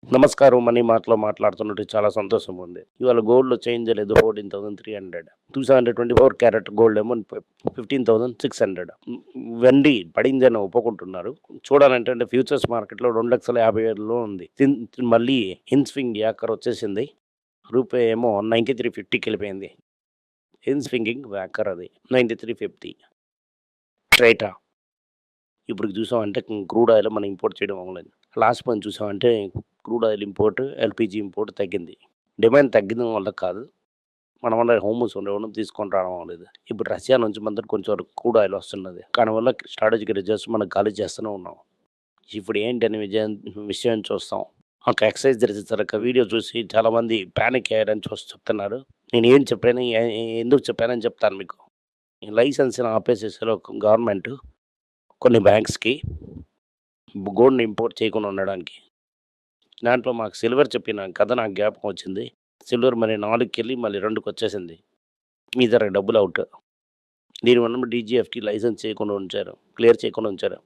నమస్కారం. మనీ మార్ట్‌లో మాట్లాడుతున్నట్టు చాలా సంతోషంగా ఉంది. ఇవాళ గోల్డ్‌లో చేంజ్ లేదు. 14,300 224 క్యారెట్ గోల్డ్ ఏమో 15,600. వెండి పడిందని ఒప్పుకుంటున్నారు. చూడాలంటే అంటే ఫ్యూచర్స్ మార్కెట్‌లో 2,50,000లో ఉంది. మళ్ళీ ఇన్స్వింగ్ యాకర్ వచ్చేసింది. రూపాయి ఏమో 93.50కెళ్ళిపోయింది. ఇన్స్వింగింగ్ వ్యాకర్ అది 93.50 స్ట్రెయిటా. ఇప్పుడు చూసామంటే క్రూడ్ ఆయిల్ మనం ఇంపోర్ట్ చేయడం అవ్వలేదు. లాస్ట్ మంత్ చూసామంటే crude oil import, LPG import తగ్గింది. డిమాండ్ తగ్గడం వల్ల కాదు. మన వల్ల హోమస్ ఉండేవాళ్ళం తీసుకొని రావడం అవ్వలేదు. ఇప్పుడు రష్యా నుంచి మనకి కొంచెం వరకు క్రూడ్ ఆయిల్ వస్తున్నది. దానివల్ల స్ట్రాటజిక్ రిజర్వ్స్ మనం ఖాళీ చేస్తూనే ఉన్నాం. ఇప్పుడు ఏంటనే విషయం చూస్తాం. ఒక ఎక్సైజ్ రిజిస్టర్ యొక్క వీడియో చూసి చాలామంది పానిక్ అయ్యారని చెప్తున్నారు. నేను ఏం చెప్పాను, ఎందుకు చెప్పానని చెప్తాను మీకు. ఈ లైసెన్స్‌ని ఆపేసేసారు గవర్నమెంట్ కొన్ని బ్యాంక్స్‌కి గోల్డ్‌ని ఇంపోర్ట్ చేయకుండా ఉండడానికి. దాంట్లో మాకు సిల్వర్ చెప్పిన కథ నాకు జ్ఞాపకం వచ్చింది. సిల్వర్ మరి 4కెళ్ళి మళ్ళీ 2కొచ్చేసింది. మీ దగ్గర డబ్బులు ఔట్. దీనివల్ల డీజీఎఫ్‌కి లైసెన్స్ చేయకుండా ఉంచారు. క్లియర్ చేయకుండా ఉంచారు.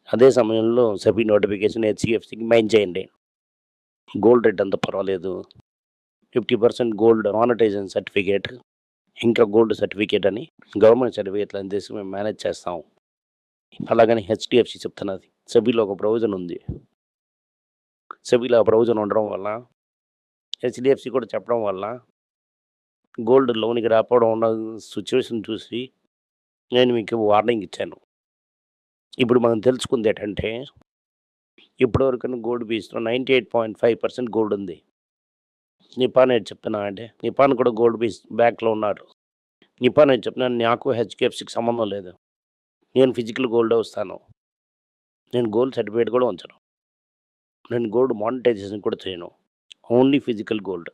అదే సమయంలో సెబీ నోటిఫికేషన్ హెచ్‌డిఎఫ్‌సికి మైన్ చేయండి. గోల్డ్ రేట్ అంత పర్వాలేదు. 50% గోల్డ్ మానిటైజేషన్ సర్టిఫికేట్, ఇంకా గోల్డ్ సర్టిఫికేట్ అని గవర్నమెంట్ సర్టిఫికేట్‌లని చేసి మేము మేనేజ్ చేస్తాం. అలాగని హెచ్‌డిఎఫ్‌సి చెప్తున్నది. సెబీలో ఒక ప్రొవిజన్ ఉంది. సెబీలో ఆ ప్రొవిజన్ ఉండడం వల్ల హెచ్‌డిఎఫ్‌సి కూడా చెప్పడం వల్ల గోల్డ్ లోన్‌కి రాకపోవడం ఉన్న సిట్యుయేషన్ చూసి నేను మీకు వార్నింగ్ ఇచ్చాను. ఇప్పుడు మనం తెలుసుకుందేంటంటే ఇప్పటివరకున్న గోల్డ్ బీచ్‌లో 98.5% గోల్డ్ ఉంది. నిపాన్ ఏది చెప్తున్నా అంటే నిపాన్ కూడా గోల్డ్ బీచ్ బ్యాక్‌లో ఉన్నారు. నిపాన్ ఏది చెప్పినా నాకు హెచ్‌డిఎఫ్‌సికి సంబంధం లేదు. నేను ఫిజికల్ గోల్డే వస్తాను. నేను గోల్డ్ సర్టిఫికేట్ కూడా ఉంచను. నేను గోల్డ్ మానిటైజేషన్ కూడా చేయను. Only physical gold.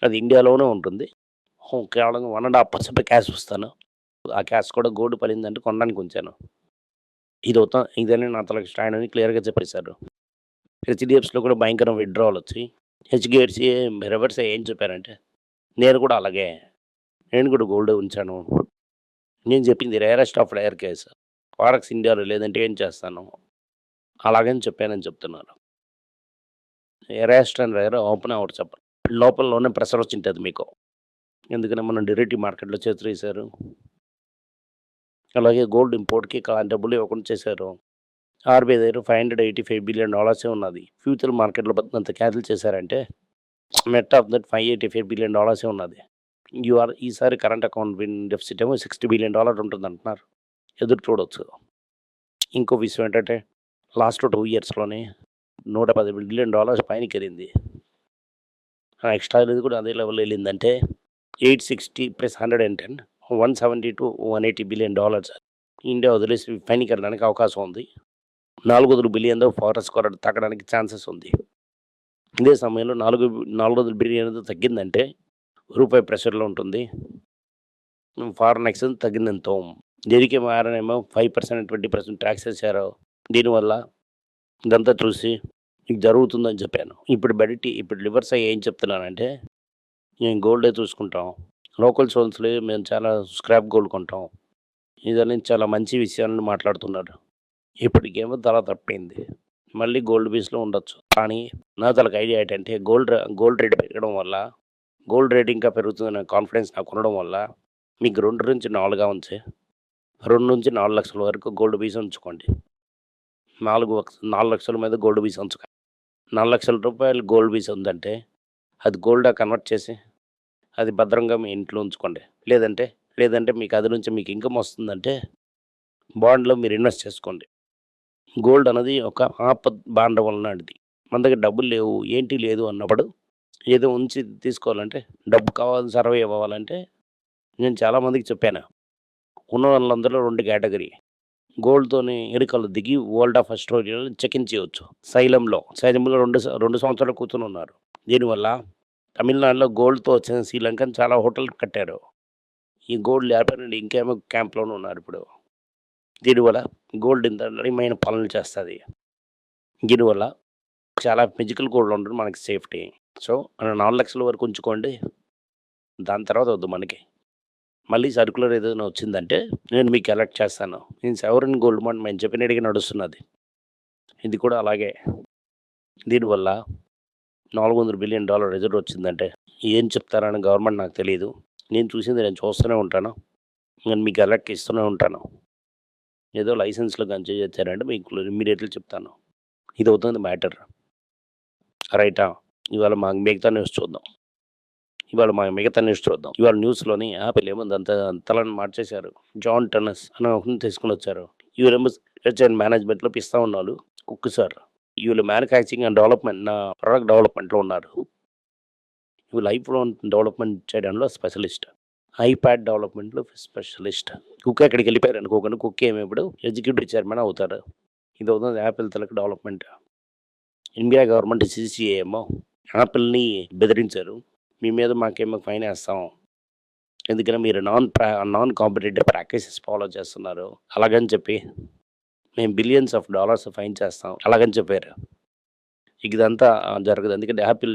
అది ఇండియాలోనే ఉంటుంది. కేవలం 1.5% క్యాష్ ఇస్తాను. ఆ క్యాష్ కూడా గోల్డ్ పడిందంటే కొనడానికి ఉంచాను. ఇదని నా తలకి స్టాండ్ అని క్లియర్‌గా చెప్పేశారు. హెచ్‌డిఎఫ్‌సిలో కూడా భయంకర విత్‌డ్రావల్ వచ్చి హెచ్‌డిఎఫ్‌సి రివర్స్ ఏం చెప్పారంటే నేను కూడా అలాగే. నేను కూడా గోల్డే ఉంచాను. నేను చెప్పింది rarest of rare case. Forex ఇండియాలో లేదంటే ఏం చేస్తాను? అలాగని చెప్పానని చెప్తున్నారు. రేరెస్ట్ అండ్ రేర్ ఓపెన్ ఒకటి చెప్పను. లోపలలోనే ప్రెషర్ వచ్చింటది మీకు. ఎందుకని మనం డెరివేటివ్ మార్కెట్‌లో చేతులేశారు. అలాగే గోల్డ్ ఇంపోర్ట్‌కి డబ్బులు ఇవ్వకుండా చేశారు. ఆర్‌బీఐ దగ్గర $585 బిలియన్ ఉన్నది. ఫ్యూచర్ మార్కెట్‌లో అంత క్యాన్సిల్ చేశారంటే నెట్ ఆఫ్ దట్ $585 బిలియన్ ఉన్నది. ఈసారి కరెంట్ అకౌంట్ డెఫిసిట్ ఏమో $60 బిలియన్ ఉంటుందంటున్నారు. ఎదురు చూడొచ్చు. ఇంకో విషయం ఏంటంటే లాస్ట్ 2 ఇయర్స్‌లోనే $110 బిలియన్ పైనకెళ్ళింది. ఎక్స్ట్రా ఇది కూడా అదే లెవెల్‌లో వెళ్ళిందంటే 860 + 110 $170-180 బిలియన్. ఇండియా వదిలేసి పైనకెళ్ళడానికి అవకాశం ఉంది. 400 బిలియన్‌తో ఫారెక్స్ కొరత తగ్గడానికి ఛాన్సెస్ ఉంది. ఇదే సమయంలో 400 బిలియన్ తగ్గిందంటే రూపాయి ప్రెషర్‌లో ఉంటుంది. ఫారెన్ ఎక్స్‌చేంజ్ తగ్గిందనుకో దీనికి మారనేమో 5%, 20% టాక్స్ ఏశారు. దీనివల్ల ఇదంతా చూసి మీకు జరుగుతుందని చెప్పాను. ఇప్పుడు రివర్స్ అయ్యి ఏం చెప్తున్నానంటే మేము గోల్డే చూసుకుంటాం. లోకల్ సోర్స్‌లో మేము చాలా స్క్రాప్ గోల్డ్ కొంటాం. ఇదని చాలా మంచి విషయాలను మాట్లాడుతున్నారు. ఇప్పటికేమో తల తప్పింది. మళ్ళీ గోల్డ్ బీచ్‌లో ఉండొచ్చు. కానీ నా తలకు ఐడియా ఏంటంటే గోల్డ్ రేట్ పెరగడం వల్ల గోల్డ్ రేట్ ఇంకా పెరుగుతుందనే కాన్ఫిడెన్స్ నాకుండడం వల్ల మీకు 2-4గా ఉంచి 2-4 లక్షల వరకు గోల్డ్ బీస్ ఉంచుకోండి. 4 లక్షల మీద గోల్డ్ బీస్ ఉంచుకోండి. రూ. 4,00,000 గోల్డ్ బీస్ ఉందంటే అది గోల్డ్‌గా కన్వర్ట్ చేసి అది భద్రంగా మీ ఇంట్లో ఉంచుకోండి. లేదంటే మీకు అది నుంచి మీకు ఇన్‌కమ్ వస్తుందంటే బాండ్‌లో మీరు ఇన్వెస్ట్ చేసుకోండి. గోల్డ్ అనేది ఒక బాండవం లాంటిది. మన దగ్గర డబ్బులు లేవు, ఏంటి లేదు అన్నప్పుడు ఏదో ఉంచి తీసుకోవాలంటే డబ్బు కావాలి, సర్వైవ్ అవ్వాలంటే నేను చాలామందికి చెప్పాను. ఉన్న వాళ్ళందరిలో 2 కేటగరీ. గోల్డ్‌తోని ఎరుకలు దిగి వరల్డ్ ఆఫ్ ఆస్ట్రేలియాలో చెక్ ఇన్ చేయొచ్చు. సైలంలో 2 సంవత్సరాలు కూర్చొనున్నారు. దీనివల్ల తమిళనాడులో గోల్డ్‌తో వచ్చిన శ్రీలంకన్ చాలా హోటల్ కట్టారు. ఈ గోల్డ్ లేకపోయినా ఇంకేమో క్యాంప్‌లోనే ఉన్నారిప్పుడు. దీనివల్ల గోల్డ్ ఇంత నయమైన పనులు చేస్తది. దీనివల్ల చాలా ఫిజికల్ గోల్డ్ ఉండడం మనకి సేఫ్టీ. సో, మనం 4 లక్షల వరకు ఉంచుకోండి. దాని తర్వాత వద్దు మనకి. మళ్ళీ సర్క్యులర్ ఏదైనా వచ్చిందంటే నేను మీకు అలర్ట్ చేస్తాను. నేను సెవెరిన్ గోల్డ్ బాండ్ మేము చెప్పినట్టుగా నడుస్తున్నది. ఇది కూడా అలాగే. దీనివల్ల $400 బిలియన్ రిజర్వ్ వచ్చిందంటే ఏం చెప్తారని గవర్నమెంట్ నాకు తెలీదు. నేను చూసింది నేను చూస్తూనే ఉంటాను. నేను మీకు అలర్ట్ ఇస్తూనే ఉంటాను. ఏదో లైసెన్స్‌లో గంజాయి తెచ్చారంటే మీకు ఇమ్మీడియేట్‌లీ చెప్తాను. ఇదవుతుంది మ్యాటర్. రైటా? ఇవాళ మిగతా న్యూస్ చూద్దాం. ఇవాళ న్యూస్‌లోని యాపిల్ ఏమో అంతలని మార్చేశారు. జాన్ టర్నస్ అనే ఒకరిని తీసుకొనొచ్చారు. ఈవిడేమో రిసర్చ్ అండ్ మేనేజ్మెంట్‌లో పిస్తా ఉన్నోళ్ళు కుక్ సార్. వీళ్ళు మ్యానుఫ్యాక్చరింగ్ అండ్ ప్రొడక్ట్ డెవలప్‌మెంట్‌లో ఉన్నారు. వీళ్ళు ఐఫోన్ డెవలప్‌మెంట్ చేయడంలో స్పెషలిస్ట్. ఐప్యాడ్ డెవలప్‌మెంట్‌లో స్పెషలిస్ట్. కుక్ ఎక్కడికి వెళ్ళిపోయారనుకోకండి. కుక్ ఏమో ఇప్పుడు ఎగ్జిక్యూటివ్ చైర్మన్ అవుతారు. ఇదవుతుంది యాపిల్ తాలూకు డెవలప్‌మెంట్. ఇండియా గవర్నమెంట్ సీసీఏ ఏమో యాపిల్‌ని బెదిరించారు. మీ మీద మాకేమో ఫైన్ ఏస్తాం. ఎందుకంటే మీరు నాన్ కాంపిటీటివ్ ప్రాక్టీసెస్ ఫాలో చేస్తున్నారు. అలాగని చెప్పి మేము బిలియన్స్ ఆఫ్ డాలర్స్ ఫైన్ చేస్తాం. అలాగని చెప్పారు. ఇదంతా జరగదు. ఎందుకంటే యాపిల్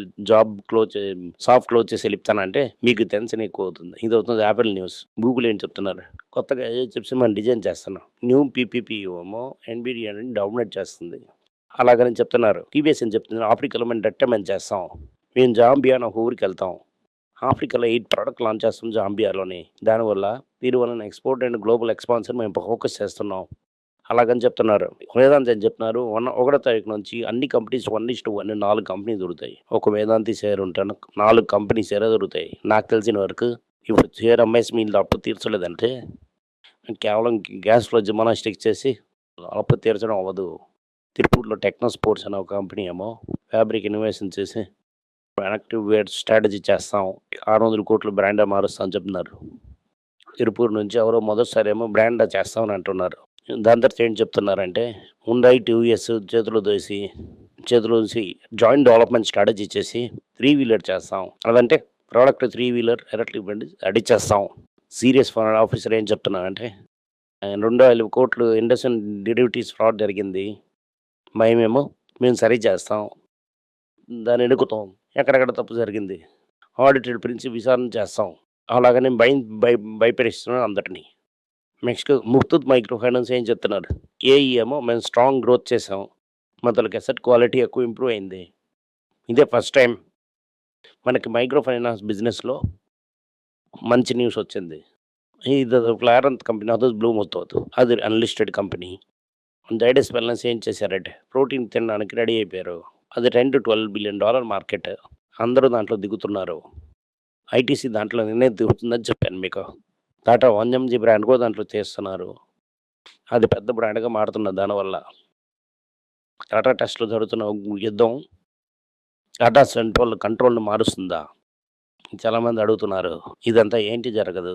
సాఫ్ట్ క్లోజ్ చేసి వెళ్ళిపోతానంటే మీకు టెన్షన్ ఎక్కువ అవుతుంది. ఇదవుతుంది యాపిల్ న్యూస్. గూగుల్ ఏం చెప్తున్నారు? కొత్తగా ఏ చిప్స్ మనం డిజైన్ చేస్తున్నాం. న్యూ పీపీపీ ఏమో ఎన్విడియాని డామినేట్ చేస్తుంది. అలాగని చెప్తున్నారు. టీవీఎస్ ఏం చెప్తున్నారు? ఆఫ్రికాలో మేము డెవలప్మెంట్ చేస్తాం. మేము జాంబియా అని ఒక ఊరికి వెళ్తాం. ఆఫ్రికాలో 8 ప్రోడక్ట్ లాంచ్ చేస్తాం జాంబియాలోని. దీనివల్ల ఎక్స్‌పోర్ట్ అండ్ గ్లోబల్ ఎక్స్‌పాన్షన్ మేము ఫోకస్ చేస్తున్నాం. అలాగని చెప్తున్నారు. వేదాంత ఏం చెప్తున్నారు? 1 తారీఖు నుంచి అన్ని కంపెనీస్ 1:1 4 కంపెనీలు దొరుకుతాయి. ఒక వేదాంతి షేర్ ఉంటాను 4 కంపెనీ షేరే దొరుకుతాయి. నాకు తెలిసిన వరకు ఇప్పుడు షేర్ అమ్మేసి మీరు అప్పు తీర్చలేదంటే కేవలం గ్యాస్‌లో జిమానా స్టిక్ చేసి అప్పు తీర్చడం అవ్వదు. తిరుపూర్లో టెక్నో స్పోర్ట్స్ అనే ఒక కంపెనీ ఏమో ఫ్యాబ్రిక్ ఇన్నోవేషన్ చేసి యాక్టివ్ వేర్ స్ట్రాటజీ చేస్తాం. 600 కోట్లు బ్రాండ్‌గా మారుస్తాం అని చెప్తున్నారు. తిరుపూర్ నుంచి ఎవరో మొదటిసారి ఏమో బ్రాండ్ చేస్తామని అంటున్నారు. దాని తర్వాత ఏం చెప్తున్నారంటే హుండాయ్ టీవీఎస్ చేతిలో చూసి జాయింట్ డెవలప్మెంట్ స్ట్రాటజీ చేసి 3 వీలర్ చేస్తాం. అదంటే ప్రోడక్ట్ 3 వీలర్ ఎలక్ట్రిక్ బండి రెడీ చేస్తాం. సీరియస్ ఫైనాన్స్ ఆఫీసర్ ఏం చెప్తున్నారంటే 2,000 కోట్లు ఇండస్ట్రియల్ డెరివేటివ్స్ ఫ్రాడ్ జరిగింది. మేము సరి చేస్తాం. దాన్ని ఎడుకుతాం. ఎక్కడెక్కడ తప్పు జరిగింది ఆడిటెడ్ పిలిచి విచారణ చేస్తాం. అలాగని భయపెడిస్తున్నాం అందరినీ. నెక్స్ట్ ముత్తూట్ మైక్రో ఫైనాన్స్ ఏం చెప్తున్నారు? ఏఈ ఏమో మేము స్ట్రాంగ్ గ్రోత్ చేసాం. మా తనకి అసెట్ క్వాలిటీ ఎక్కువ ఇంప్రూవ్ అయింది. ఇదే ఫస్ట్ టైం మనకి మైక్రో ఫైనాన్స్ బిజినెస్లో మంచి న్యూస్ వచ్చింది. ఇది ఫ్లారెంట్ కంపెనీ అది బ్లూమ్ అవుతుంది. అది అన్లిస్టెడ్ కంపెనీ. డైడస్ వెల్నెస్ ఏం చేశారంటే ప్రోటీన్ తినడానికి రెడీ అయిపోయారు. అది $10-12 బిలియన్ మార్కెట్. అందరూ దాంట్లో దిగుతున్నారు. ఐటీసీ దాంట్లో నిర్ణయం దిగుతుందని చెప్పాను మీకు. టాటా 1MG బ్రాండ్ కూడా దాంట్లో చేస్తున్నారు. అది పెద్ద బ్రాండ్గా మారుతున్నది. దానివల్ల టాటా టెస్ట్లో జరుగుతున్న యుద్ధం టాటా సెంట్రల్ కంట్రోల్ని మారుస్తుందా? చాలామంది అడుగుతున్నారు. ఇదంతా ఏంటి జరగదు.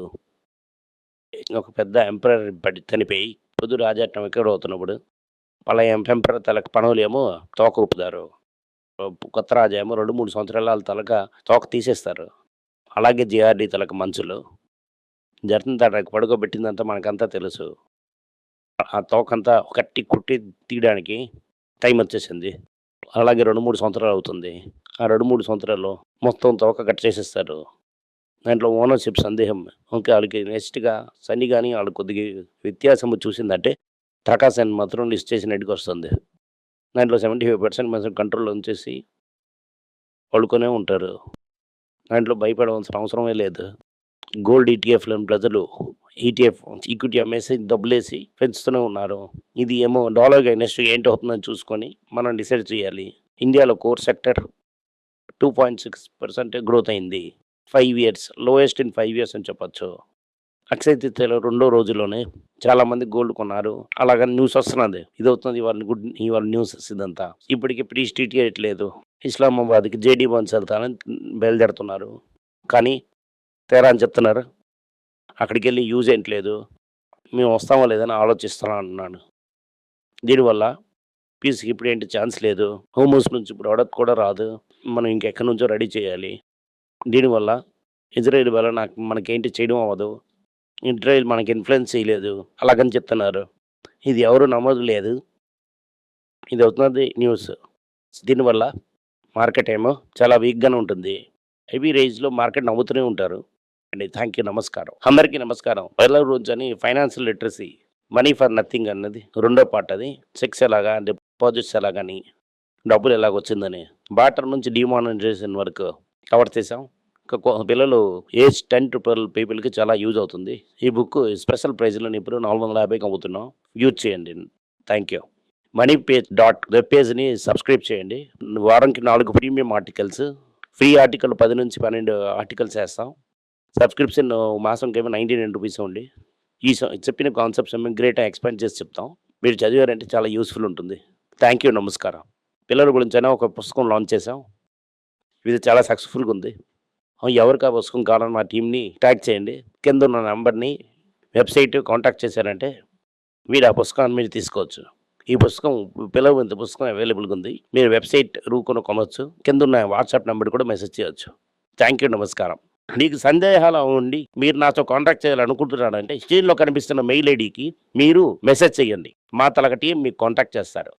ఒక పెద్ద ఎంపరర్ చనిపోయి పొద్దు రాజాటం ఎక్కడ అవుతున్నప్పుడు పలానా ఎంపరర్ తలకు పనులు ఏమో తోక ఊపుతారు. కొత్త రాజా ఏమో 2-3 సంవత్సరాల వాళ్ళ తలక తోక తీసేస్తారు. అలాగే జిఆర్డీ తలకు మంచులు జర్తన్ తాటకు పడుకోబెట్టిందంతా మనకంతా తెలుసు. ఆ తోకంతా కట్టి కుట్టి తీయడానికి టైం వచ్చేసింది. అలాగే 2-3 సంవత్సరాలు అవుతుంది. ఆ 2-3 సంవత్సరాల్లో మొత్తం తోక కట్ చేసేస్తారు. దాంట్లో ఓనర్షిప్ సందేహం. ఓకే, వాళ్ళకి నెక్స్ట్గా సన్ని కానీ వాళ్ళు కొద్దిగా వ్యత్యాసం చూసిందంటే టాటా సన్ మాత్రం లిస్ట్ చేసినట్టుగా వస్తుంది. దాంట్లో 75% కంట్రోల్ ఉంచేసి పడుకొనే ఉంటారు. దాంట్లో భయపడవలసిన అవసరమే లేదు. గోల్డ్ ఈటీఎఫ్లను ప్రజలు ఈక్విటీ అమ్మేసి డబ్బులేసి పెంచుతూనే ఉన్నారు. ఇది ఏమో డాలర్గా నెక్స్ట్ ఏంటి అవుతుందని చూసుకొని మనం డిసైడ్ చేయాలి. ఇండియాలో కోర్ సెక్టర్ 2.6% గ్రోత్ అయింది. 5 ఇయర్స్ లోయెస్ట్ ఇన్ 5 ఇయర్స్ అని చెప్పొచ్చు. అక్షయ తృతీయలో 2వ రోజులోనే చాలామంది గోల్డ్ కొన్నారు. అలాగని న్యూస్ వస్తున్నది. ఇది అవుతుంది ఇవాళ న్యూస్ ఇదంతా. ఇప్పటికి ప్రీస్టీట్ చేయట్లేదు. ఇస్లామాబాద్కి జేడీ బన్స్ వెళ్తానని బయలుదేరుతున్నారు. కానీ తేరా అని చెప్తున్నారు. అక్కడికి వెళ్ళి యూజ్ ఏంట్లేదు. మేము వస్తామో లేదని ఆలోచిస్తున్నాను అన్నాను. దీనివల్ల పీస్కి ఇప్పుడు ఏంటి ఛాన్స్ లేదు. హోమోస్ నుంచి ప్రోడక్ట్ కూడా రాదు. మనం ఇంకెక్కడి నుంచో రెడీ చేయాలి. దీనివల్ల ఇజ్రాయెల్ వల్ల మనకేంటి చేయడం అవ్వదు. ఇజ్రాయెల్ మనకి ఇన్ఫ్లుయెన్స్ చేయలేదు. అలాగని చెప్తున్నారు. ఇది ఎవరు నమ్మదు లేదు. ఇది అవుతున్నది న్యూస్. దీనివల్ల మార్కెట్ ఏమో చాలా వీక్గానే ఉంటుంది. హెవీ రేంజ్లో మార్కెట్ నవ్వుతూనే ఉంటారు. అండి థ్యాంక్ యూ, నమస్కారం. అందరికీ నమస్కారం. पहिला రోజు అని financial literacy money for nothing అన్నది 2వ పార్ట్. అది చెక్స్ ఎలాగా డిపాజిట్స్ ఎలాగని డబ్బులు ఎలాగొచ్చిందని. బార్టర్ నుంచి డిమానిటైజేషన్ వరకు కవర్ చేసాం. పిల్లలు ఏజ్ 10 to 12 పీపుల్‌కి చాలా యూజ్ అవుతుంది. ఈ బుక్ స్పెషల్ ప్రైజ్‌లోని ఇప్పుడు 450కి అమ్ముతున్నాం. యూజ్ చేయండి. Thank you. వెబ్ పేజ్‌ని సబ్స్క్రైబ్ చేయండి. వారానికి 4 ప్రీమియం ఆర్టికల్స్, ఫ్రీ ఆర్టికల్ 10 నుంచి 12 ఆర్టికల్స్ వేస్తాం. సబ్స్క్రిప్షన్ మాసంకేమో ₹99 ఓన్లీ. చెప్పిన కాన్సెప్ట్స్ ఏమో గ్రేట్‌గా ఎక్స్‌పాండ్ చేసి చెప్తాం. మీరు చదివారంటే చాలా యూజ్‌ఫుల్ ఉంటుంది. Thank you. నమస్కారం. పిల్లల గురించైనా ఒక పుస్తకం లాంచ్ చేసాం. ఇది చాలా సక్సెస్‌ఫుల్‌గా ఉంది. ఎవరికి ఆ పుస్తకం కావాలని మా టీమ్‌ని ట్యాగ్ చేయండి. కింద ఉన్న నంబర్‌ని వెబ్‌సైట్ కాంటాక్ట్ చేశారంటే మీరు ఆ పుస్తకాన్ని మీరు తీసుకోవచ్చు. ఈ పుస్తకం పిల్లలు ఇంత పుస్తకం అవైలబుల్‌గా ఉంది. మీరు వెబ్‌సైట్ కొనొచ్చు. కింద ఉన్న వాట్సాప్ నంబర్ కూడా మెసేజ్ చేయొచ్చు. Thank you. నమస్కారం. మీకు సందేహాలు ఉండి మీరు నాతో కాంటాక్ట్ చేయాలనుకుంటున్నారంటే స్క్రీన్‌లో కనిపిస్తున్న మెయిల్ ఐడీకి మీరు మెసేజ్ చేయండి. మా టీమ్ మీకు కాంటాక్ట్ చేస్తారు.